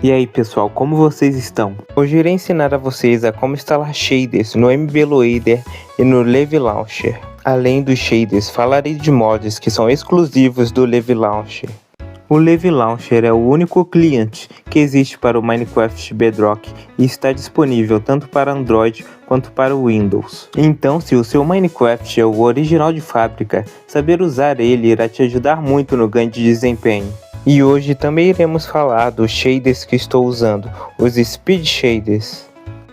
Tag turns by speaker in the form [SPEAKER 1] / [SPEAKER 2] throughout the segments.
[SPEAKER 1] E aí pessoal, como vocês estão? Hoje irei ensinar a vocês a como instalar shaders no MBLoader e no Leve Launcher. Além dos shaders, falarei de mods que são exclusivos do Leve Launcher. O Leve Launcher é o único cliente que existe para o Minecraft Bedrock e está disponível tanto para Android quanto para o Windows. Então, se o seu Minecraft é o original de fábrica, saber usar ele irá te ajudar muito no ganho de desempenho. E hoje também iremos falar dos shaders que estou usando, os Speed Shaders,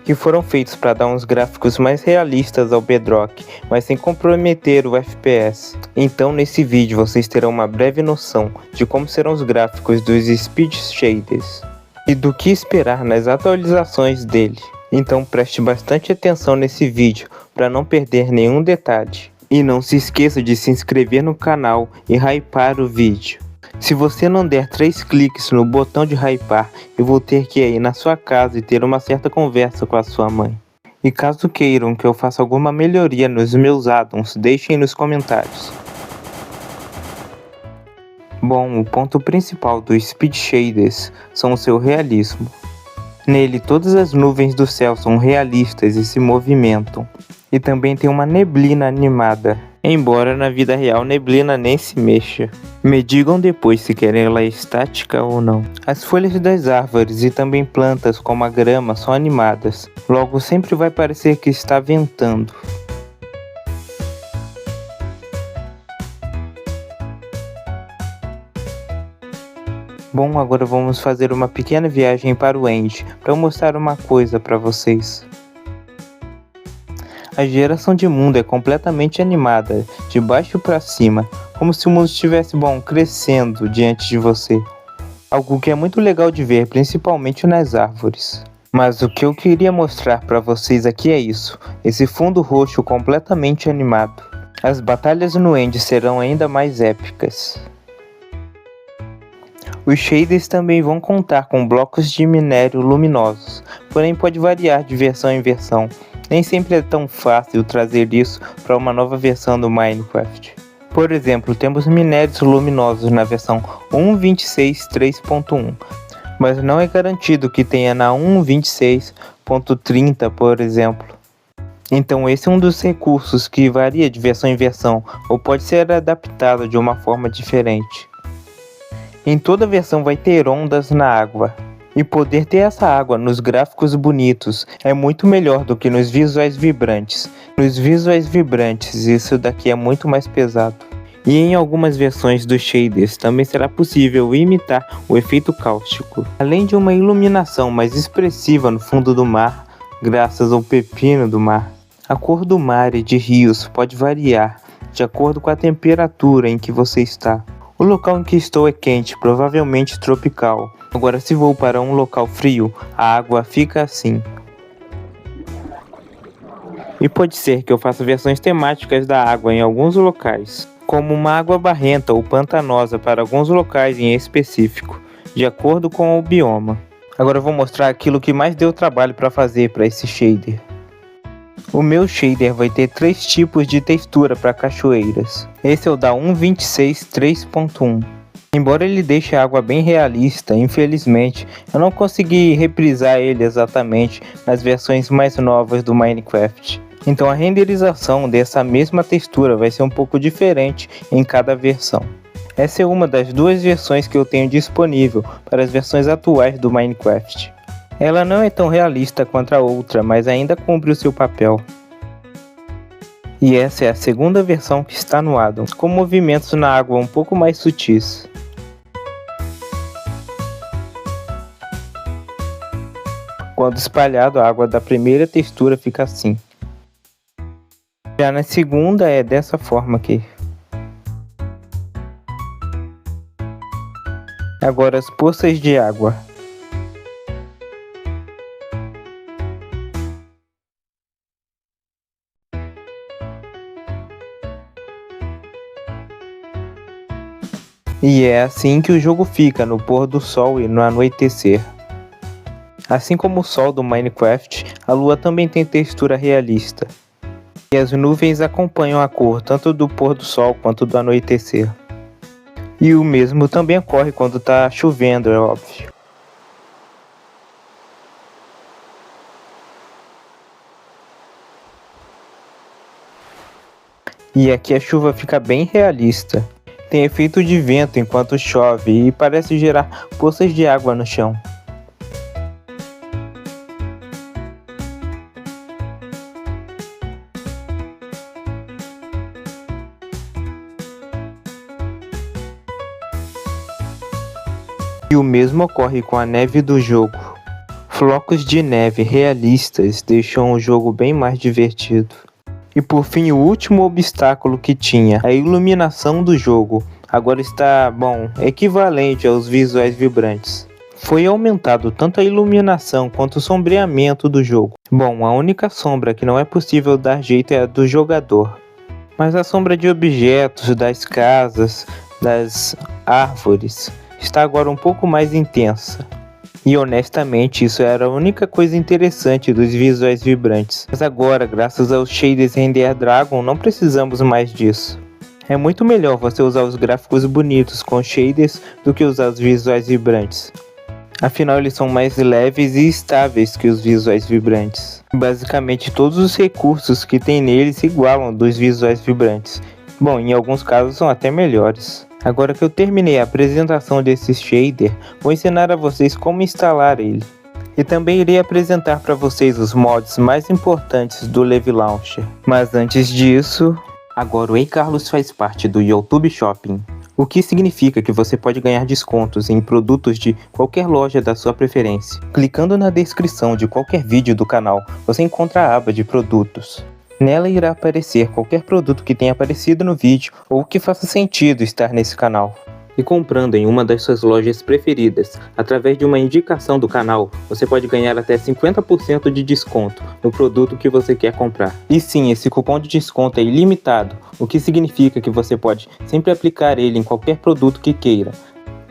[SPEAKER 1] que foram feitos para dar uns gráficos mais realistas ao Bedrock, mas sem comprometer o FPS. Então nesse vídeo vocês terão uma breve noção de como serão os gráficos dos Speed Shaders e do que esperar nas atualizações dele. Então preste bastante atenção nesse vídeo para não perder nenhum detalhe. E não se esqueça de se inscrever no canal e hypar o vídeo. Se você não der 3 cliques no botão de hypar, eu vou ter que ir na sua casa e ter uma certa conversa com a sua mãe. E caso queiram que eu faça alguma melhoria nos meus addons, deixem nos comentários. Bom, o ponto principal dos Speed Shaders são o seu realismo. Nele, todas as nuvens do céu são realistas e se movimentam. E também tem uma neblina animada, embora na vida real neblina nem se mexa. Me digam depois se querem ela estática ou não. As folhas das árvores e também plantas como a grama são animadas, logo sempre vai parecer que está ventando. Bom, agora vamos fazer uma pequena viagem para o End, para mostrar uma coisa para vocês. A geração de mundo é completamente animada, de baixo para cima, como se o mundo estivesse crescendo diante de você. Algo que é muito legal de ver, principalmente nas árvores. Mas o que eu queria mostrar para vocês aqui é isso, esse fundo roxo completamente animado. As batalhas no End serão ainda mais épicas. Os shaders também vão contar com blocos de minério luminosos, porém pode variar de versão em versão. Nem sempre é tão fácil trazer isso para uma nova versão do Minecraft. Por exemplo, temos minérios luminosos na versão 1.26.3.1, mas não é garantido que tenha na 1.26.30, por exemplo. Então esse é um dos recursos que varia de versão em versão, ou pode ser adaptado de uma forma diferente. Em toda versão vai ter ondas na água. E poder ter essa água nos gráficos bonitos é muito melhor do que nos visuais vibrantes. Nos visuais vibrantes isso daqui é muito mais pesado. E em algumas versões dos shaders também será possível imitar o efeito cáustico. Além de uma iluminação mais expressiva no fundo do mar, graças ao pepino do mar. A cor do mar e de rios pode variar de acordo com a temperatura em que você está. O local em que estou é quente, provavelmente tropical. Agora se vou para um local frio, a água fica assim. E pode ser que eu faça versões temáticas da água em alguns locais, como uma água barrenta ou pantanosa para alguns locais em específico, de acordo com o bioma. Agora eu vou mostrar aquilo que mais deu trabalho para fazer para esse shader. O meu shader vai ter 3 tipos de textura para cachoeiras. Esse é o da 1.26.3.1. Embora ele deixe a água bem realista, infelizmente, eu não consegui reprisar ele exatamente nas versões mais novas do Minecraft. Então a renderização dessa mesma textura vai ser um pouco diferente em cada versão. Essa é uma das 2 versões que eu tenho disponível para as versões atuais do Minecraft. Ela não é tão realista quanto a outra, mas ainda cumpre o seu papel. E essa é a segunda versão que está no addon, com movimentos na água um pouco mais sutis. Quando espalhado, a água da primeira textura fica assim. Já na segunda é dessa forma aqui. Agora as poças de água. E é assim que o jogo fica no pôr do sol e no anoitecer. Assim como o sol do Minecraft, a lua também tem textura realista. E as nuvens acompanham a cor tanto do pôr do sol quanto do anoitecer. E o mesmo também ocorre quando está chovendo, é óbvio. E aqui a chuva fica bem realista. Tem efeito de vento enquanto chove e parece gerar poças de água no chão. E o mesmo ocorre com a neve do jogo. Flocos de neve realistas deixam o jogo bem mais divertido. E por fim, o último obstáculo que tinha, a iluminação do jogo, agora está, equivalente aos visuais vibrantes. Foi aumentado tanto a iluminação quanto o sombreamento do jogo. A única sombra que não é possível dar jeito é a do jogador. Mas a sombra de objetos, das casas, das árvores, está agora um pouco mais intensa. E honestamente, isso era a única coisa interessante dos visuais vibrantes. Mas agora, graças aos shaders Render Dragon, não precisamos mais disso. É muito melhor você usar os gráficos bonitos com shaders do que usar os visuais vibrantes. Afinal, eles são mais leves e estáveis que os visuais vibrantes. Basicamente, todos os recursos que tem neles se igualam dos visuais vibrantes. Em alguns casos são até melhores. Agora que eu terminei a apresentação desse shader, vou ensinar a vocês como instalar ele. E também irei apresentar para vocês os mods mais importantes do Leve Launcher. Mas antes disso, agora o Ei Carlos faz parte do YouTube Shopping. O que significa que você pode ganhar descontos em produtos de qualquer loja da sua preferência. Clicando na descrição de qualquer vídeo do canal, você encontra a aba de produtos. Nela irá aparecer qualquer produto que tenha aparecido no vídeo ou que faça sentido estar nesse canal. E comprando em uma das suas lojas preferidas, através de uma indicação do canal, você pode ganhar até 50% de desconto no produto que você quer comprar. E sim, esse cupom de desconto é ilimitado, o que significa que você pode sempre aplicar ele em qualquer produto que queira.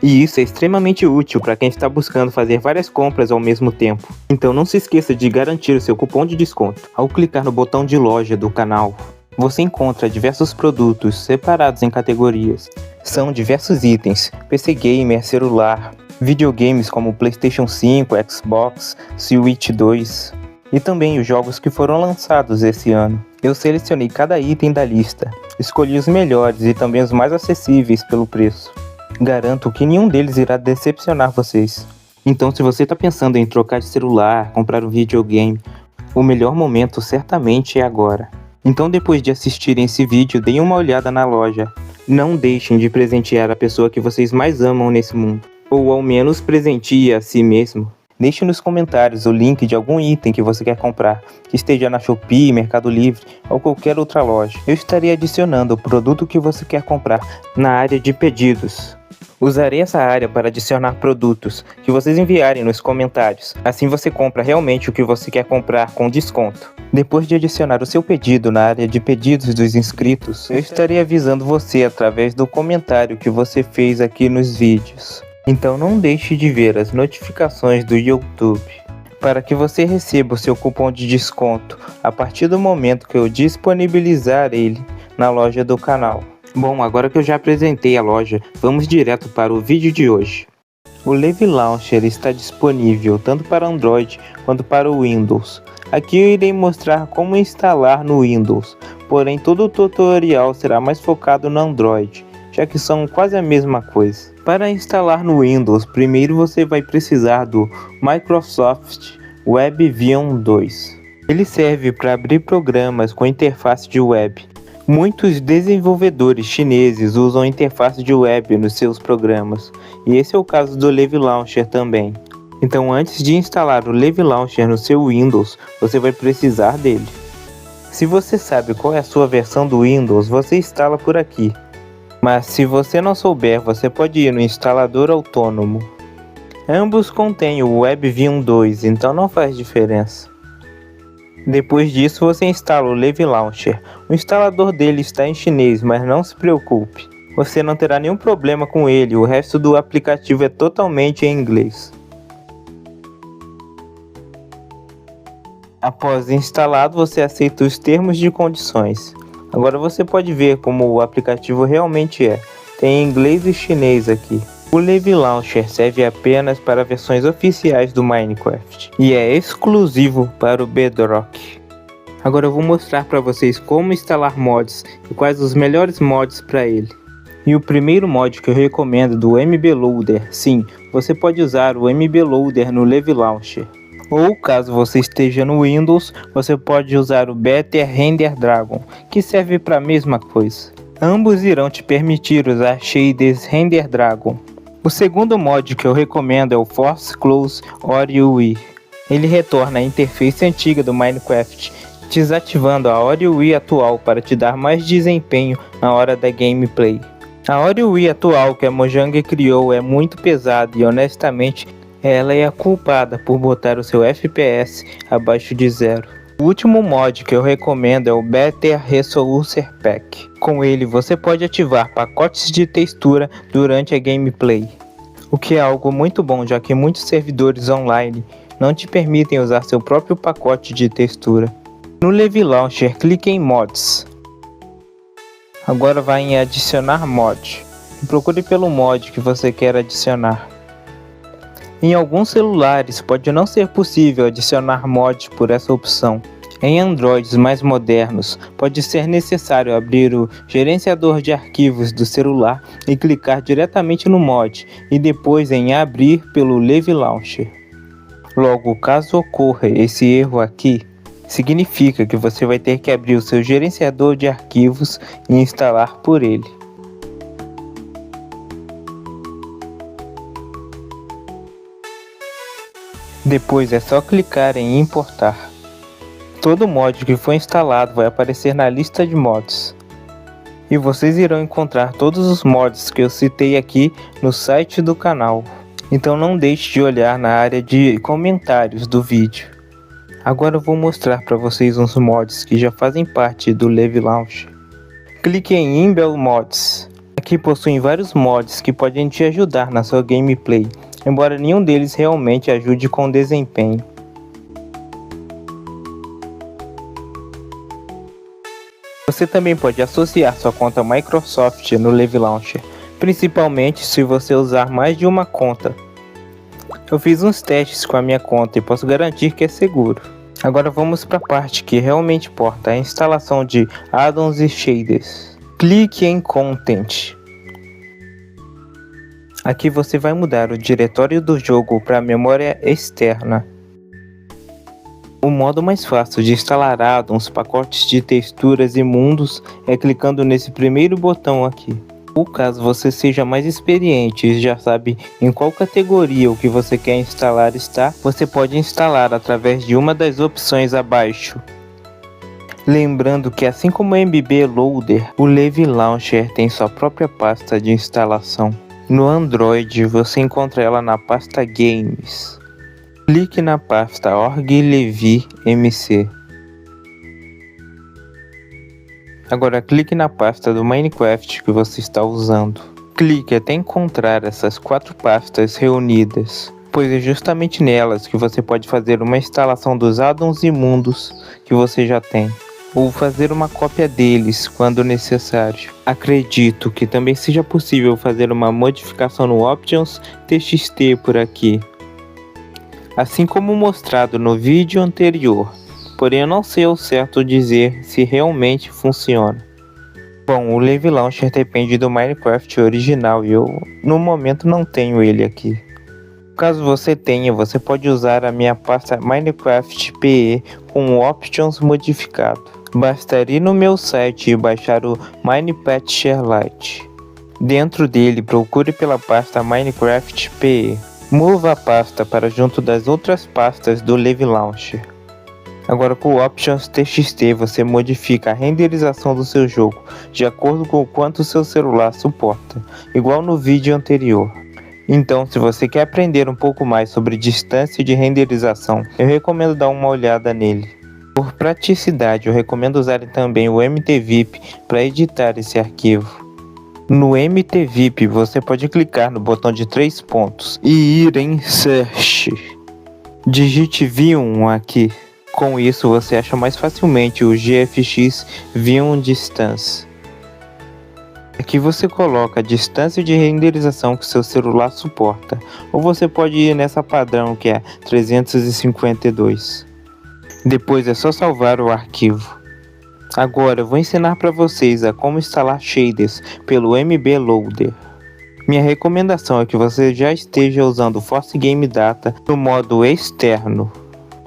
[SPEAKER 1] E isso é extremamente útil para quem está buscando fazer várias compras ao mesmo tempo. Então não se esqueça de garantir o seu cupom de desconto. Ao clicar no botão de loja do canal, você encontra diversos produtos separados em categorias. São diversos itens: PC Gamer, celular, videogames como PlayStation 5, Xbox, Switch 2 e também os jogos que foram lançados esse ano. Eu selecionei cada item da lista, escolhi os melhores e também os mais acessíveis pelo preço. Garanto que nenhum deles irá decepcionar vocês. Então, se você está pensando em trocar de celular, comprar um videogame, o melhor momento certamente é agora. Então, depois de assistirem esse vídeo, deem uma olhada na loja. Não deixem de presentear a pessoa que vocês mais amam nesse mundo. Ou ao menos presenteie a si mesmo. Deixe nos comentários o link de algum item que você quer comprar, que esteja na Shopee, Mercado Livre ou qualquer outra loja. Eu estarei adicionando o produto que você quer comprar na área de pedidos. Usarei essa área para adicionar produtos que vocês enviarem nos comentários. Assim você compra realmente o que você quer comprar com desconto. Depois de adicionar o seu pedido na área de pedidos dos inscritos, eu estarei avisando você através do comentário que você fez aqui nos vídeos. Então não deixe de ver as notificações do YouTube para que você receba o seu cupom de desconto a partir do momento que eu disponibilizar ele na loja do canal. Agora que eu já apresentei a loja, vamos direto para o vídeo de hoje. O Leve Launcher está disponível tanto para Android quanto para o Windows. Aqui eu irei mostrar como instalar no Windows, porém todo o tutorial será mais focado no Android, já que são quase a mesma coisa. Para instalar no Windows, primeiro você vai precisar do Microsoft Web Vision 2. Ele serve para abrir programas com interface de web. Muitos desenvolvedores chineses usam interface de web nos seus programas, e esse é o caso do Leve Launcher também. Então, antes de instalar o Leve Launcher no seu Windows, você vai precisar dele. Se você sabe qual é a sua versão do Windows, você instala por aqui. Mas se você não souber, você pode ir no instalador autônomo. Ambos contêm o Web Vision 2, então não faz diferença. Depois disso, você instala o Leve Launcher. O instalador dele está em chinês, mas não se preocupe. Você não terá nenhum problema com ele, o resto do aplicativo é totalmente em inglês. Após instalado, você aceita os termos de condições. Agora você pode ver como o aplicativo realmente é. Tem inglês e chinês aqui. O Leve Launcher serve apenas para versões oficiais do Minecraft e é exclusivo para o Bedrock. Agora eu vou mostrar para vocês como instalar mods e quais os melhores mods para ele. E o primeiro mod que eu recomendo do MB Loader, sim, você pode usar o MB Loader no Leve Launcher. Ou caso você esteja no Windows, você pode usar o Better Render Dragon, que serve para a mesma coisa. Ambos irão te permitir usar shaders Render Dragon. O segundo mod que eu recomendo é o Force Close OrioWare. Ele retorna a interface antiga do Minecraft, desativando a OrioWare atual para te dar mais desempenho na hora da gameplay. A OrioWare atual que a Mojang criou é muito pesada e honestamente ela é a culpada por botar o seu FPS abaixo de 0. O último mod que eu recomendo é o Better Resolution Pack. Com ele você pode ativar pacotes de textura durante a gameplay, o que é algo muito bom, já que muitos servidores online não te permitem usar seu próprio pacote de textura. No Leve Launcher, clique em Mods. Agora vai em Adicionar mod e procure pelo mod que você quer adicionar. Em alguns celulares pode não ser possível adicionar mod por essa opção. Em Androids mais modernos, pode ser necessário abrir o gerenciador de arquivos do celular e clicar diretamente no mod e depois em Abrir pelo Leve Launcher. Logo, caso ocorra esse erro aqui, significa que você vai ter que abrir o seu gerenciador de arquivos e instalar por ele. Depois é só clicar em importar. Todo mod que for instalado vai aparecer na lista de mods. E vocês irão encontrar todos os mods que eu citei aqui no site do canal. Então não deixe de olhar na área de comentários do vídeo. Agora eu vou mostrar para vocês uns mods que já fazem parte do Leve Launcher. Clique em Inbuilt Mods. Aqui possuem vários mods que podem te ajudar na sua gameplay, embora nenhum deles realmente ajude com desempenho. Você também pode associar sua conta Microsoft no Leve Launcher, principalmente se você usar mais de uma conta. Eu fiz uns testes com a minha conta e posso garantir que é seguro. Agora vamos para a parte que realmente importa, a instalação de addons e shaders. Clique em Content. Aqui você vai mudar o diretório do jogo para a memória externa. O modo mais fácil de instalar addons, pacotes de texturas e mundos é clicando nesse primeiro botão aqui. Ou caso você seja mais experiente e já sabe em qual categoria o que você quer instalar está, você pode instalar através de uma das opções abaixo. Lembrando que assim como o MB Loader, o Leve Launcher tem sua própria pasta de instalação. No Android você encontra ela na pasta Games. Clique na pasta org-levy-mc. Agora clique na pasta do Minecraft que você está usando. Clique até encontrar essas 4 pastas reunidas, pois é justamente nelas que você pode fazer uma instalação dos addons e mundos que você já tem, ou fazer uma cópia deles quando necessário. Acredito que também seja possível fazer uma modificação no Options TXT por aqui, assim como mostrado no vídeo anterior. Porém eu não sei ao certo dizer se realmente funciona. Bom, o Leve Launcher depende do Minecraft original e eu no momento não tenho ele aqui. Caso você tenha, você pode usar a minha pasta Minecraft PE com Options modificado. Basta ir no meu site e baixar o Minepatcher Lite. Dentro dele procure pela pasta Minecraft PE. Mova a pasta para junto das outras pastas do Leve Launcher. Agora com o Options TXT você modifica a renderização do seu jogo de acordo com o quanto o seu celular suporta, igual no vídeo anterior. Então se você quer aprender um pouco mais sobre distância de renderização, eu recomendo dar uma olhada nele. Por praticidade eu recomendo usar também o MTVIP para editar esse arquivo. No MTVIP você pode clicar no botão de 3 pontos e ir em Search. Digite V1 aqui. Com isso você acha mais facilmente o GFX V1 Distance. Aqui você coloca a distância de renderização que seu celular suporta, ou você pode ir nessa padrão que é 352. Depois é só salvar o arquivo. Agora eu vou ensinar para vocês a como instalar shaders pelo MB Loader. Minha recomendação é que você já esteja usando o Force Game Data no modo externo.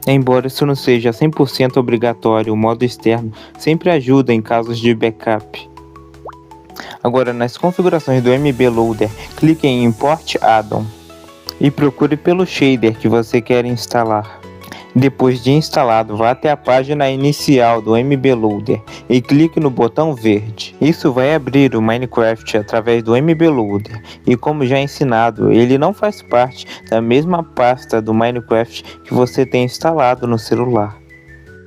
[SPEAKER 1] Embora isso não seja 100% obrigatório, o modo externo sempre ajuda em casos de backup. Agora, nas configurações do MB Loader, clique em Import Add-on e procure pelo shader que você quer instalar. Depois de instalado, vá até a página inicial do MB Loader e clique no botão verde. Isso vai abrir o Minecraft através do MB Loader e, como já ensinado, ele não faz parte da mesma pasta do Minecraft que você tem instalado no celular.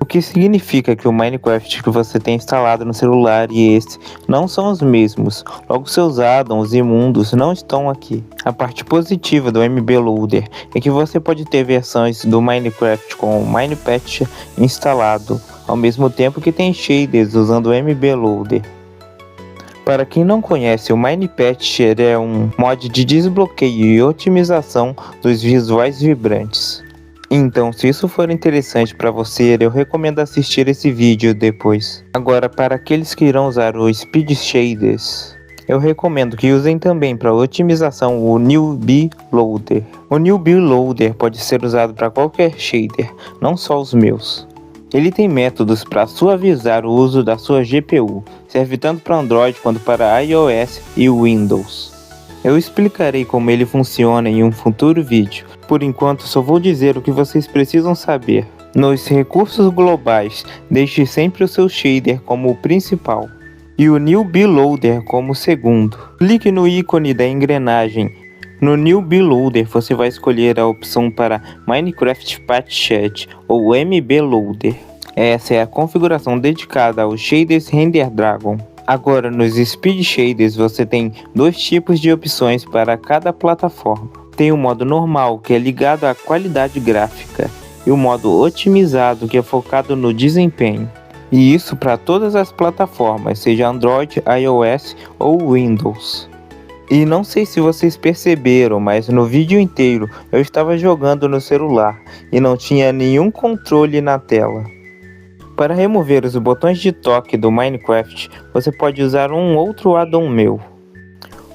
[SPEAKER 1] O que significa que o Minecraft que você tem instalado no celular e esse não são os mesmos, logo seus addons e mundos não estão aqui. A parte positiva do MB Loader é que você pode ter versões do Minecraft com o Minepatch instalado, ao mesmo tempo que tem shaders usando o MB Loader. Para quem não conhece, o Minepatcher é um mod de desbloqueio e otimização dos visuais vibrantes. Então, se isso for interessante para você, eu recomendo assistir esse vídeo depois. Agora, para aqueles que irão usar o Speed Shaders, eu recomendo que usem também para otimização o Newbie Loader. O Newbie Loader pode ser usado para qualquer shader, não só os meus. Ele tem métodos para suavizar o uso da sua GPU, serve tanto para Android quanto para iOS e Windows. Eu explicarei como ele funciona em um futuro vídeo. Por enquanto, só vou dizer o que vocês precisam saber. Nos recursos globais, deixe sempre o seu shader como o principal e o Newbie Loader como o segundo. Clique no ícone da engrenagem. No Newbie Loader, você vai escolher a opção para Minecraft Patched ou MB Loader. Essa é a configuração dedicada aos shaders Render Dragon. Agora, nos Speed Shaders, você tem dois tipos de opções para cada plataforma. Tem o modo normal, que é ligado à qualidade gráfica, e o modo otimizado, que é focado no desempenho. E isso para todas as plataformas, seja Android, iOS ou Windows. E não sei se vocês perceberam, mas no vídeo inteiro eu estava jogando no celular e não tinha nenhum controle na tela. Para remover os botões de toque do Minecraft, você pode usar um outro addon meu.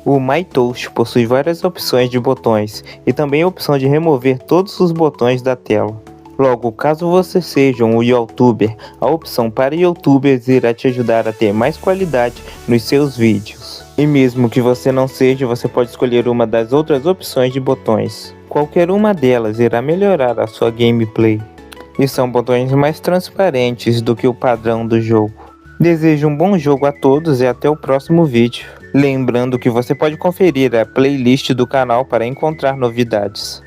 [SPEAKER 1] O MyTouch possui várias opções de botões e também a opção de remover todos os botões da tela. Logo, caso você seja um YouTuber, a opção para YouTubers irá te ajudar a ter mais qualidade nos seus vídeos. E mesmo que você não seja, você pode escolher uma das outras opções de botões. Qualquer uma delas irá melhorar a sua gameplay. E são botões mais transparentes do que o padrão do jogo. Desejo um bom jogo a todos e até o próximo vídeo. Lembrando que você pode conferir a playlist do canal para encontrar novidades.